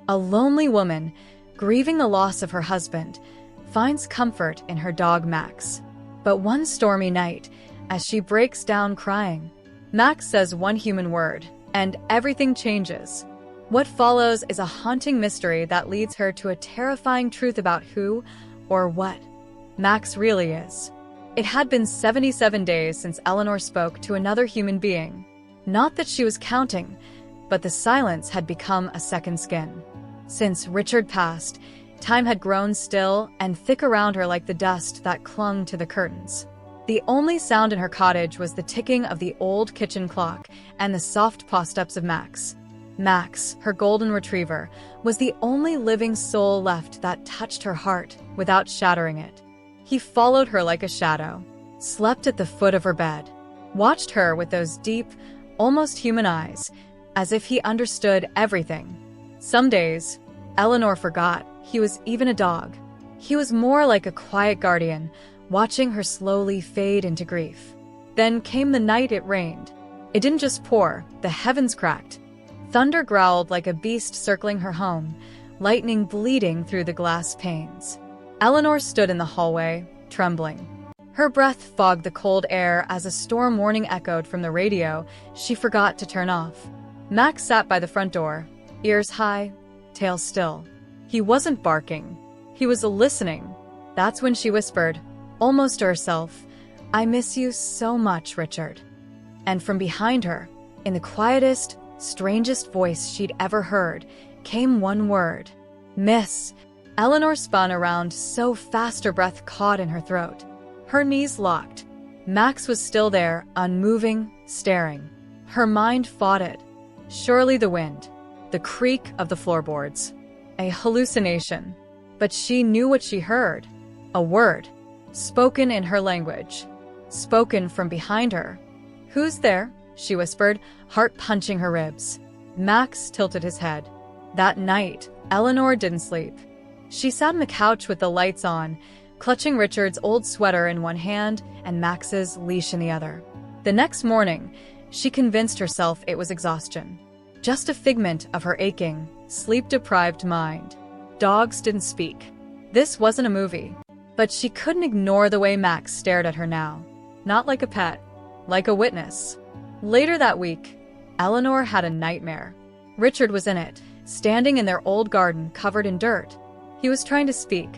A lonely woman, grieving the loss of her husband, finds comfort in her dog Max. But one stormy night, as she breaks down crying, Max says one human word, and everything changes. What follows is a haunting mystery that leads her to a terrifying truth about who, or what, Max really is. It had been 77 days since Eleanor spoke to another human being. Not that she was counting, but the silence had become a second skin. Since Richard passed, time had grown still and thick around her like the dust that clung to the curtains. The only sound in her cottage was the ticking of the old kitchen clock and the soft paw steps of Max. Max, her golden retriever, was the only living soul left that touched her heart without shattering it. He followed her like a shadow, slept at the foot of her bed, watched her with those deep, almost human eyes, as if he understood everything. Some days, Eleanor forgot he was even a dog. He was more like a quiet guardian, watching her slowly fade into grief. Then came the night it rained. It didn't just pour, the heavens cracked. Thunder growled like a beast circling her home, lightning bleeding through the glass panes. Eleanor stood in the hallway, trembling. Her breath fogged the cold air as a storm warning echoed from the radio she forgot to turn off. Max sat by the front door, ears high, tail still. He wasn't barking. He was listening. That's when she whispered, almost to herself, "I miss you so much, Richard." And from behind her, in the quietest, strangest voice she'd ever heard, came one word, "Miss." Eleanor spun around so fast her breath caught in her throat. Her knees locked. Max was still there, unmoving, staring. Her mind fought it. Surely the wind, the creak of the floorboards, a hallucination. But she knew what she heard. A word, spoken in her language, spoken from behind her. "Who's there?" she whispered, heart punching her ribs. Max tilted his head. That night, Eleanor didn't sleep. She sat on the couch with the lights on, clutching Richard's old sweater in one hand and Max's leash in the other. The next morning, she convinced herself it was exhaustion. Just a figment of her aching, sleep-deprived mind. Dogs didn't speak. This wasn't a movie. But she couldn't ignore the way Max stared at her now. Not like a pet, like a witness. Later that week, Eleanor had a nightmare. Richard was in it, standing in their old garden covered in dirt. He was trying to speak,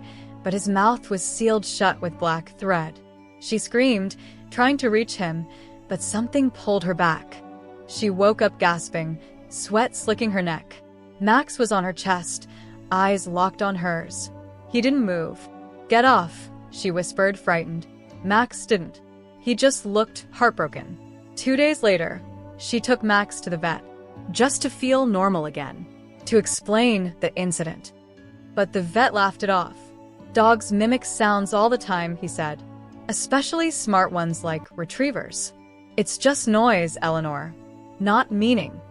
but his mouth was sealed shut with black thread. She screamed, trying to reach him, but something pulled her back. She woke up gasping, sweat slicking her neck. Max was on her chest, eyes locked on hers. He didn't move. "Get off," she whispered, frightened. Max didn't. He just looked heartbroken. 2 days later, she took Max to the vet, just to feel normal again, to explain the incident. But the vet laughed it off. "Dogs mimic sounds all the time," he said, "especially smart ones like retrievers. It's just noise, Eleanor, not meaning."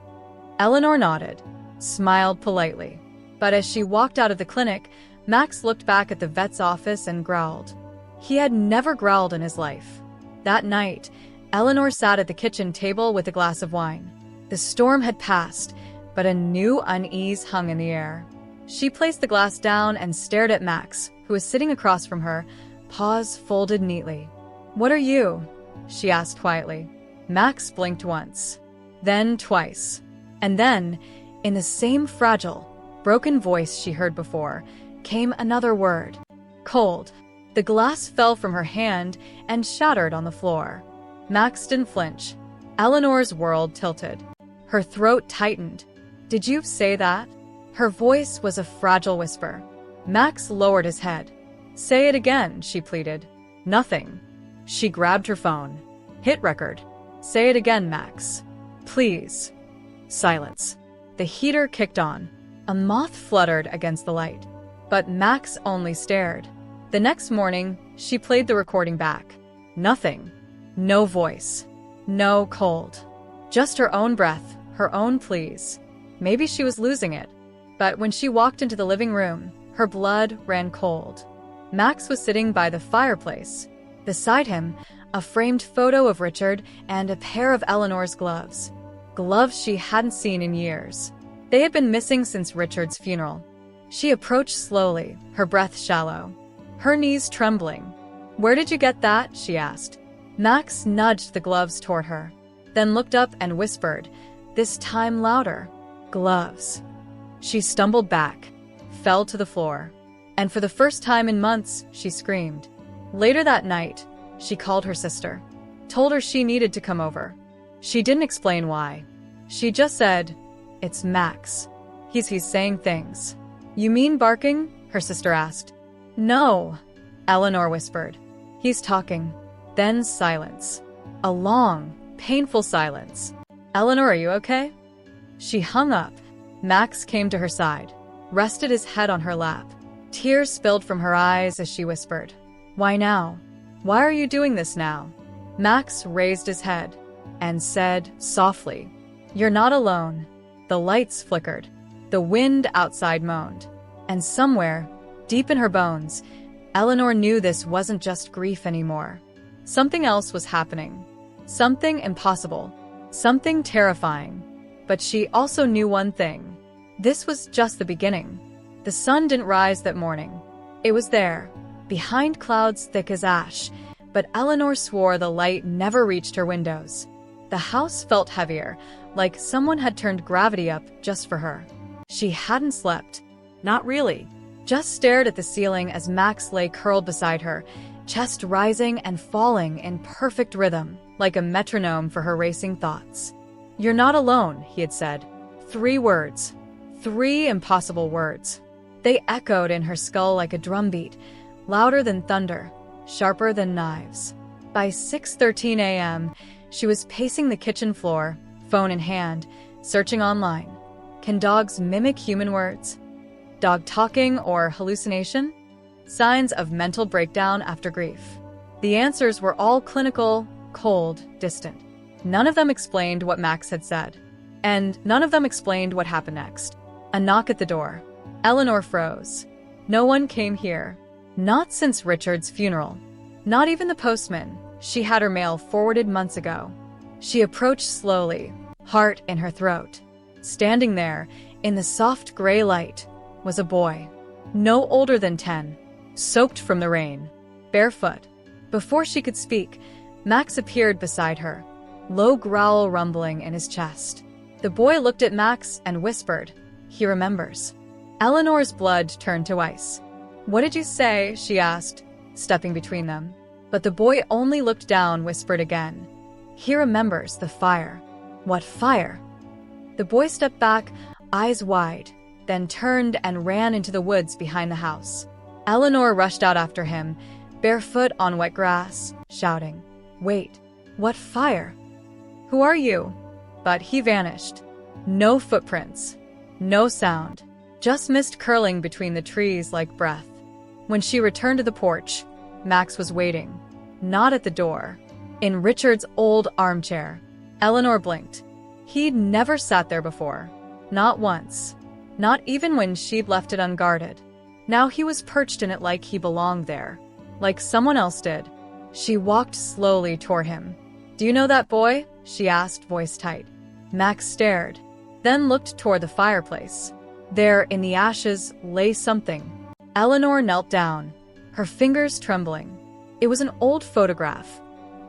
Eleanor nodded, smiled politely. But as she walked out of the clinic, Max looked back at the vet's office and growled. He had never growled in his life. That night, Eleanor sat at the kitchen table with a glass of wine. The storm had passed, but a new unease hung in the air. She placed the glass down and stared at Max, who was sitting across from her, paws folded neatly. "What are you?" she asked quietly. Max blinked once, then twice. And then, in the same fragile, broken voice she heard before, came another word. "Cold." The glass fell from her hand and shattered on the floor. Max didn't flinch. Eleanor's world tilted. Her throat tightened. "Did you say that?" Her voice was a fragile whisper. Max lowered his head. "Say it again," she pleaded. "Nothing." She grabbed her phone. "Hit record." "Say it again, Max. Please." Silence. The heater kicked on. A moth fluttered against the light. But Max only stared. The next morning, she played the recording back. Nothing. No voice. No cold. Just her own breath, her own pleas. Maybe she was losing it. But when she walked into the living room, her blood ran cold. Max was sitting by the fireplace. Beside him, a framed photo of Richard and a pair of Eleanor's gloves. Gloves she hadn't seen in years. They had been missing since Richard's funeral. She approached slowly, her breath shallow, her knees trembling. "Where did you get that?" she asked. Max nudged the gloves toward her, then looked up and whispered, this time louder, "Gloves." She stumbled back, fell to the floor, and for the first time in months, she screamed. Later that night, she called her sister, told her she needed to come over. She didn't explain why. She just said, "It's Max. He's saying things." "You mean barking?" her sister asked. "No," Eleanor whispered. "He's talking." Then silence. A long, painful silence. "Eleanor, are you okay?" She hung up. Max came to her side, rested his head on her lap. Tears spilled from her eyes as she whispered, "Why now? Why are you doing this now?" Max raised his head and said softly, "You're not alone." The lights flickered. The wind outside moaned. And somewhere, deep in her bones, Eleanor knew this wasn't just grief anymore. Something else was happening. Something impossible. Something terrifying. But she also knew one thing. This was just the beginning. The sun didn't rise that morning. It was there, behind clouds thick as ash, but Eleanor swore the light never reached her windows. The house felt heavier, like someone had turned gravity up just for her. She hadn't slept. Not really. Just stared at the ceiling as Max lay curled beside her, chest rising and falling in perfect rhythm, like a metronome for her racing thoughts. "You're not alone," he had said. 3 words. 3 impossible words. They echoed in her skull like a drumbeat, louder than thunder, sharper than knives. By 6:13 a.m., she was pacing the kitchen floor, phone in hand, searching online. Can dogs mimic human words? Dog talking or hallucination? Signs of mental breakdown after grief. The answers were all clinical, cold, distant. None of them explained what Max had said. And none of them explained what happened next. A knock at the door. Eleanor froze. No one came here. Not since Richard's funeral. Not even the postman. She had her mail forwarded months ago. She approached slowly, heart in her throat. Standing there, in the soft gray light, was a boy. No older than 10. Soaked from the rain. Barefoot. Before she could speak, Max appeared beside her, low growl rumbling in his chest. The boy looked at Max and whispered, "He remembers." Eleanor's blood turned to ice. "What did you say?" she asked, stepping between them. But the boy only looked down, whispered again, "He remembers the fire." "What fire?" The boy stepped back, eyes wide, then turned and ran into the woods behind the house. Eleanor rushed out after him, barefoot on wet grass, shouting, "Wait, what fire? Who are you?" But he vanished. No footprints, no sound, just mist curling between the trees like breath. When she returned to the porch, Max was waiting, not at the door, in Richard's old armchair. Eleanor blinked. He'd never sat there before. Not once. Not even when she'd left it unguarded. Now he was perched in it like he belonged there. Like someone else did. She walked slowly toward him. "Do you know that boy?" she asked, voice tight. Max stared, then looked toward the fireplace. There, in the ashes, lay something. Eleanor knelt down, her fingers trembling. It was an old photograph,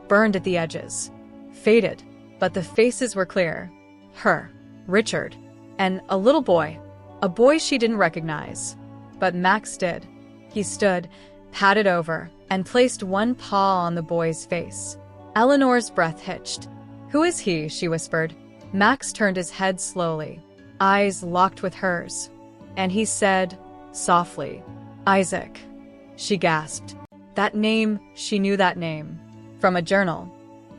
burned at the edges. Faded, but the faces were clear. Her, Richard, and a little boy. A boy she didn't recognize. But Max did. He stood, patted over, and placed one paw on the boy's face. Eleanor's breath hitched. "Who is he?" she whispered. Max turned his head slowly, eyes locked with hers. And he said, softly, "Isaac." She gasped. That name, she knew that name. From a journal.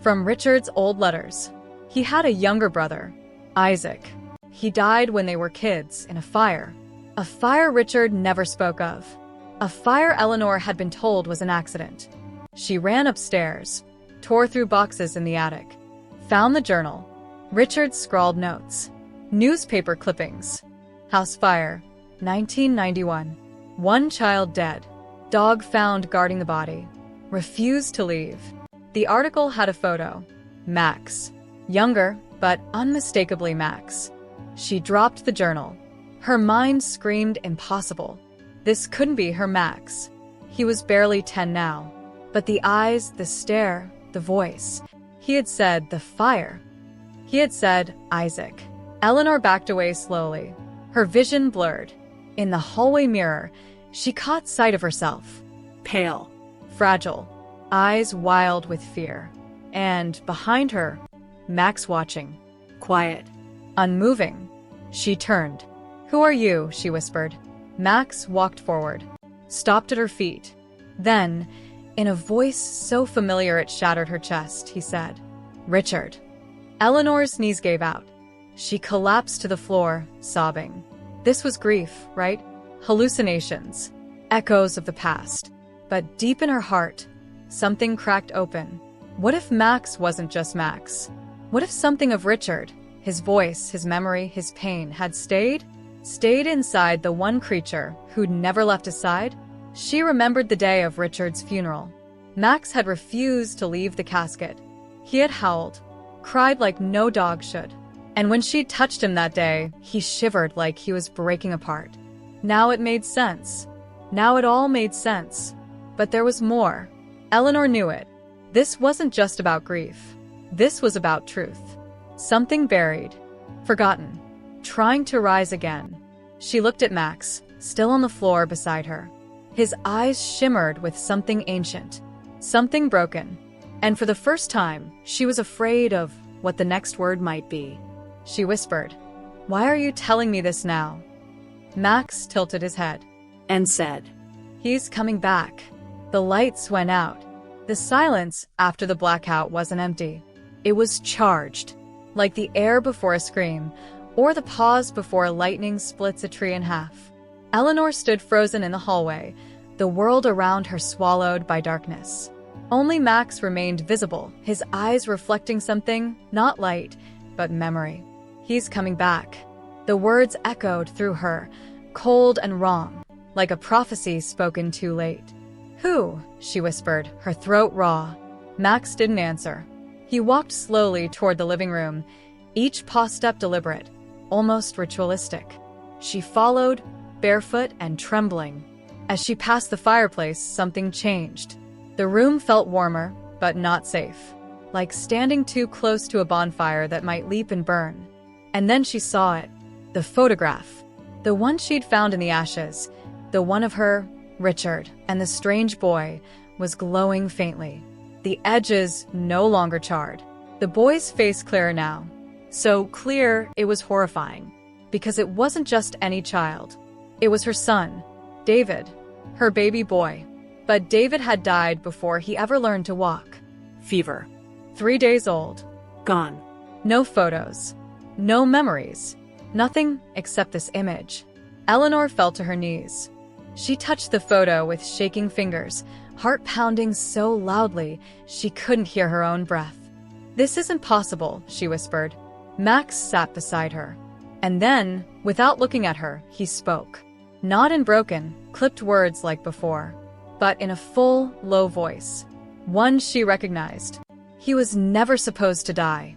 From Richard's old letters. He had a younger brother, Isaac. He died when they were kids, in a fire. A fire Richard never spoke of. A fire Eleanor had been told was an accident. She ran upstairs, tore through boxes in the attic, found the journal. Richard scrawled notes. Newspaper clippings. House fire, 1991. 1 child dead. Dog found guarding the body. Refused to leave. The article had a photo. Max. Younger, but unmistakably Max. She dropped the journal. Her mind screamed impossible. This couldn't be her Max. He was barely 10 now. But the eyes, the stare, the voice. He had said the fire. He had said Isaac. Eleanor backed away slowly. Her vision blurred. In the hallway mirror, she caught sight of herself. Pale. Fragile. Eyes wild with fear. And behind her, Max watching. Quiet. Unmoving. She turned. "Who are you?" she whispered. Max walked forward. Stopped at her feet. Then, in a voice so familiar it shattered her chest, he said, "Richard." Eleanor's knees gave out. She collapsed to the floor, sobbing. This was grief, right? Hallucinations. Echoes of the past. But deep in her heart, something cracked open. What if Max wasn't just Max? What if something of Richard, his voice, his memory, his pain, had stayed inside the one creature who'd never left his side? She remembered the day of Richard's funeral. Max had refused to leave the casket. He had howled, cried like no dog should. And when she touched him that day, he shivered like he was breaking apart. Now it made sense. Now it all made sense. But there was more. Eleanor knew it. This wasn't just about grief. This was about truth. Something buried, forgotten, trying to rise again. She looked at Max, still on the floor beside her. His eyes shimmered with something ancient, something broken. And for the first time, she was afraid of what the next word might be. She whispered, "Why are you telling me this now?" Max tilted his head and said, "He's coming back." The lights went out. The silence after the blackout wasn't empty. It was charged, like the air before a scream, or the pause before lightning splits a tree in half. Eleanor stood frozen in the hallway, the world around her swallowed by darkness. Only Max remained visible, his eyes reflecting something, not light, but memory. "He's coming back." The words echoed through her, cold and wrong, like a prophecy spoken too late. "Who?" she whispered, her throat raw. Max didn't answer. He walked slowly toward the living room, each paw step deliberate, almost ritualistic. She followed, barefoot and trembling. As she passed the fireplace, something changed. The room felt warmer, but not safe, like standing too close to a bonfire that might leap and burn. And then she saw it, the photograph, the one she'd found in the ashes, the one of her, Richard, and the strange boy, was glowing faintly. The edges no longer charred. The boy's face clearer now. So clear it was horrifying. Because it wasn't just any child. It was her son, David, her baby boy. But David had died before he ever learned to walk. Fever. 3 days old. Gone. No photos. No memories. Nothing except this image. Eleanor fell to her knees. She touched the photo with shaking fingers, heart pounding so loudly she couldn't hear her own breath. "This isn't possible," she whispered. Max sat beside her. And then, without looking at her, he spoke. Not in broken, clipped words like before, but in a full, low voice. One she recognized. He was never supposed to die.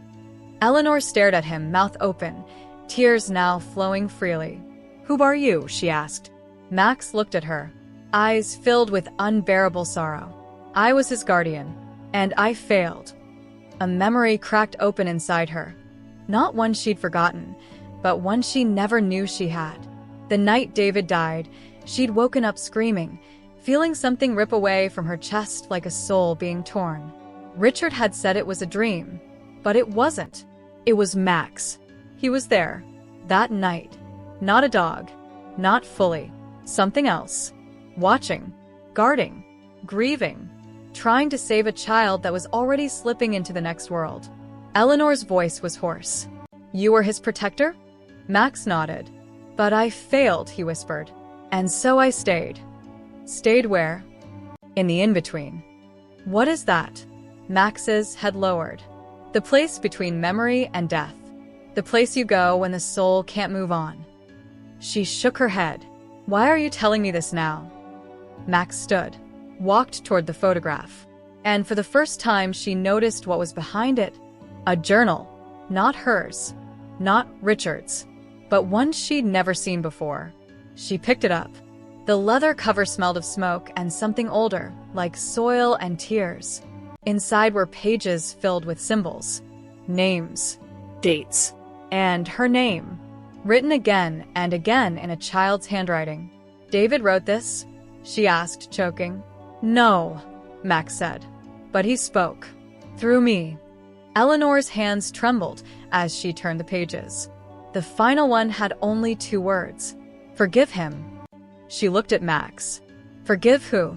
Eleanor stared at him, mouth open, tears now flowing freely. "Who are you?" she asked. Max looked at her, eyes filled with unbearable sorrow. "I was his guardian, and I failed." A memory cracked open inside her. Not one she'd forgotten, but one she never knew she had. The night David died, she'd woken up screaming, feeling something rip away from her chest like a soul being torn. Richard had said it was a dream, but it wasn't. It was Max. He was there, that night. Not a dog, not fully. Something else. Watching, guarding, grieving, trying to save a child that was already slipping into the next world. Eleanor's voice was hoarse. "You were his protector?" Max nodded. "But I failed," he whispered. "And so I stayed." "Stayed where?" "In the in-between." "What is that?" Max's head lowered. "The place between memory and death. The place you go when the soul can't move on." She shook her head. "Why are you telling me this now?" Max stood, walked toward the photograph. And for the first time she noticed what was behind it. A journal. Not hers. Not Richard's. but one she'd never seen before. She picked it up. The leather cover smelled of smoke and something older, like soil and tears. Inside were pages filled with symbols, names, dates, and her name, written again and again in a child's handwriting. "David wrote this?" she asked, choking. "No," Max said, but he spoke. "Through me." Eleanor's hands trembled as she turned the pages. The final one had only 2 words. "Forgive him." She looked at Max. "Forgive who?"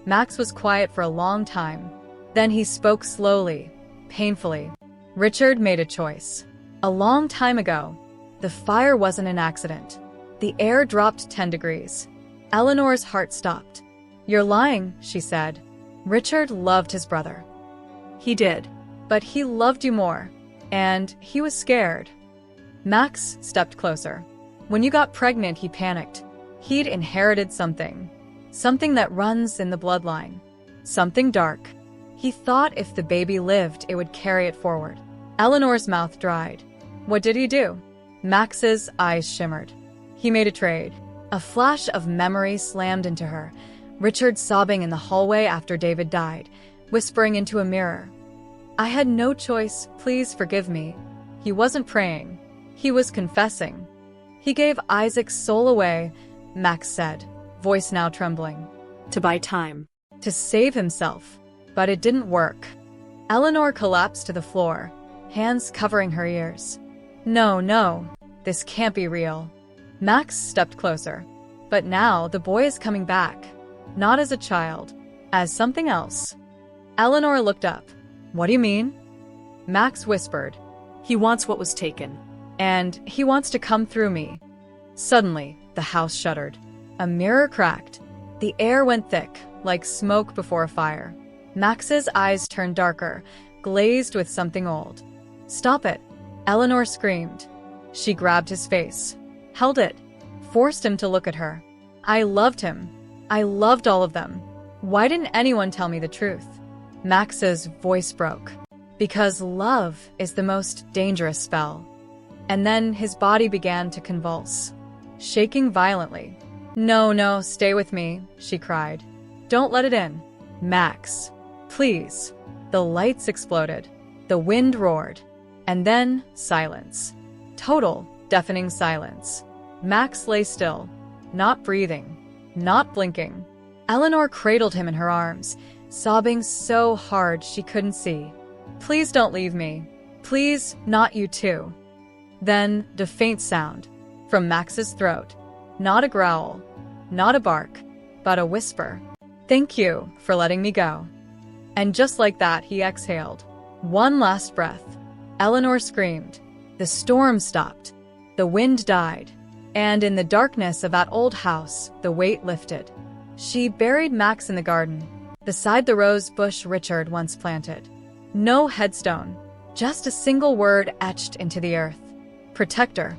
Max was quiet for a long time. Then he spoke slowly, painfully. "Richard made a choice. A long time ago. The fire wasn't an accident. The air dropped 10 degrees. Eleanor's heart stopped. "You're lying," she said. "Richard loved his brother." "He did. But he loved you more. And he was scared." Max stepped closer. "When you got pregnant, he panicked. He'd inherited something. Something that runs in the bloodline. Something dark. He thought if the baby lived, it would carry it forward." Eleanor's mouth dried. "What did he do?" Max's eyes shimmered. "He made a trade." A flash of memory slammed into her. Richard sobbing in the hallway after David died, whispering into a mirror. "I had no choice, please forgive me." He wasn't praying. He was confessing. "He gave Isaac's soul away," Max said, voice now trembling. "To buy time. To save himself." But it didn't work. Eleanor collapsed to the floor, hands covering her ears. No, this can't be real." Max stepped closer. But now the boy is coming back. Not as a child, as something else. Eleanor looked up. "What do you mean?" Max whispered. "He wants what was taken. And he wants to come through me." Suddenly, the house shuddered. A mirror cracked. The air went thick, like smoke before a fire. Max's eyes turned darker, glazed with something old. "Stop it," Eleanor screamed. She grabbed his face, held it, forced him to look at her. "I loved him. I loved all of them. Why didn't anyone tell me the truth?" Max's voice broke. "Because love is the most dangerous spell." And then his body began to convulse, shaking violently. No, stay with me," she cried. "Don't let it in. Max, please." The lights exploded. The wind roared. And then silence. Total, deafening silence. Max lay still, not breathing, not blinking. Eleanor cradled him in her arms, sobbing so hard she couldn't see. "Please don't leave me. Please, not you too." Then, the faint sound from Max's throat. Not a growl, not a bark, but a whisper. "Thank you for letting me go." And just like that, he exhaled. One last breath. Eleanor screamed. The storm stopped. The wind died. And in the darkness of that old house, the weight lifted. She buried Max in the garden, beside the rose bush Richard once planted. No headstone, just a single word etched into the earth. Protector.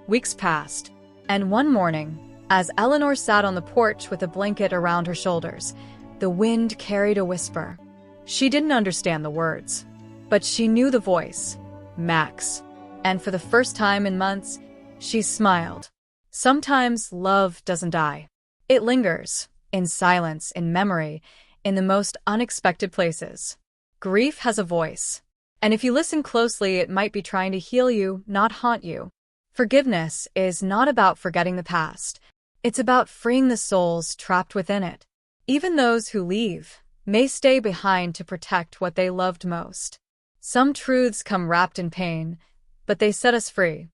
Weeks passed, and one morning, as Eleanor sat on the porch with a blanket around her shoulders, the wind carried a whisper. She didn't understand the words, but she knew the voice. Max. And for the first time in months, she smiled. Sometimes love doesn't die. It lingers, in silence, in memory, in the most unexpected places. Grief has a voice, and if you listen closely, it might be trying to heal you, not haunt you. Forgiveness is not about forgetting the past. It's about freeing the souls trapped within it. Even those who leave may stay behind to protect what they loved most. Some truths come wrapped in pain, but they set us free.